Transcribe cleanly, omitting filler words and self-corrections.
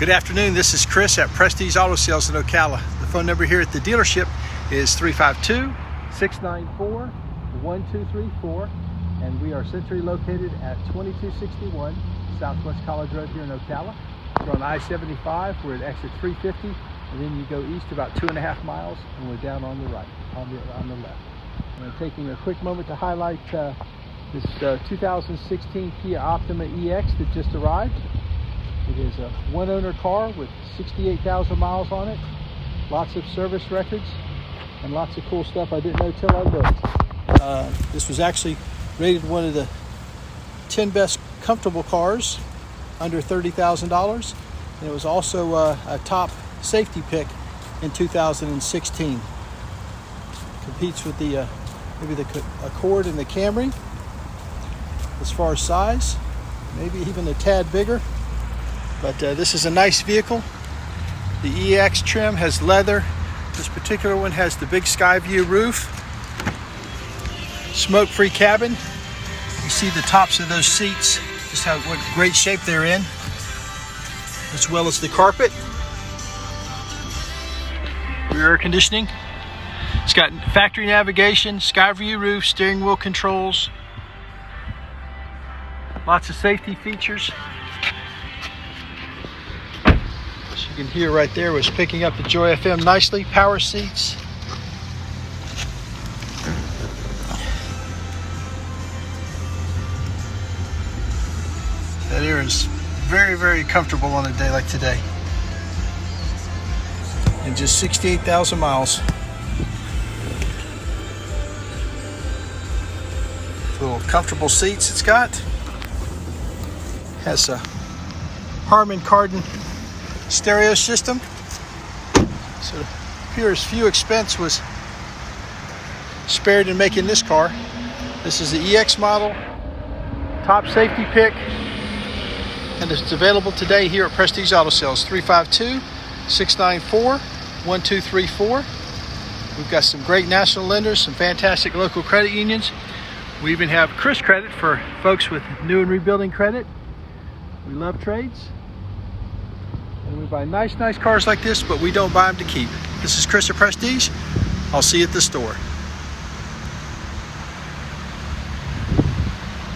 Good afternoon, this is Chris at Prestige Auto Sales in Ocala. The phone number here at the dealership is 352-694-1234, and we are centrally located at 2261 Southwest College Road here in Ocala. We're on I-75, we're at exit 350, and then you go east about 2.5 miles, and we're down on the right, on the left. I'm taking a quick moment to highlight this 2016 Kia Optima EX that just arrived. It is a one-owner car with 68,000 miles on it, lots of service records, and lots of cool stuff I didn't know till I looked. This was actually rated one of the 10 best comfortable cars under $30,000, and it was also a top safety pick in 2016. Competes with the maybe the Accord and the Camry as far as size, maybe even a tad bigger. But this is a nice vehicle. The EX trim has leather. This particular one has the big sky view roof, smoke-free cabin. You see the tops of those seats, just what great shape they're in, as well as the carpet. Rear air conditioning. It's got factory navigation, sky view roof, steering wheel controls, lots of safety features. As you can hear right there, was picking up the Joy FM nicely. Power seats. That air is very, very comfortable on a day like today. And just 68,000 miles. Little comfortable seats it's got. Has a Harman Kardon stereo system, so it appears few expense was spared in making this car. This is the EX model, top safety pick, and it's available today here at Prestige Auto Sales. 352-694-1234. We've got some great national lenders, some fantastic local credit unions. We even have Chris Credit for folks with new and rebuilding credit. We love trades. And we buy nice cars like this, but we don't buy them to keep. This is Chris at Prestige. I'll see you at the store.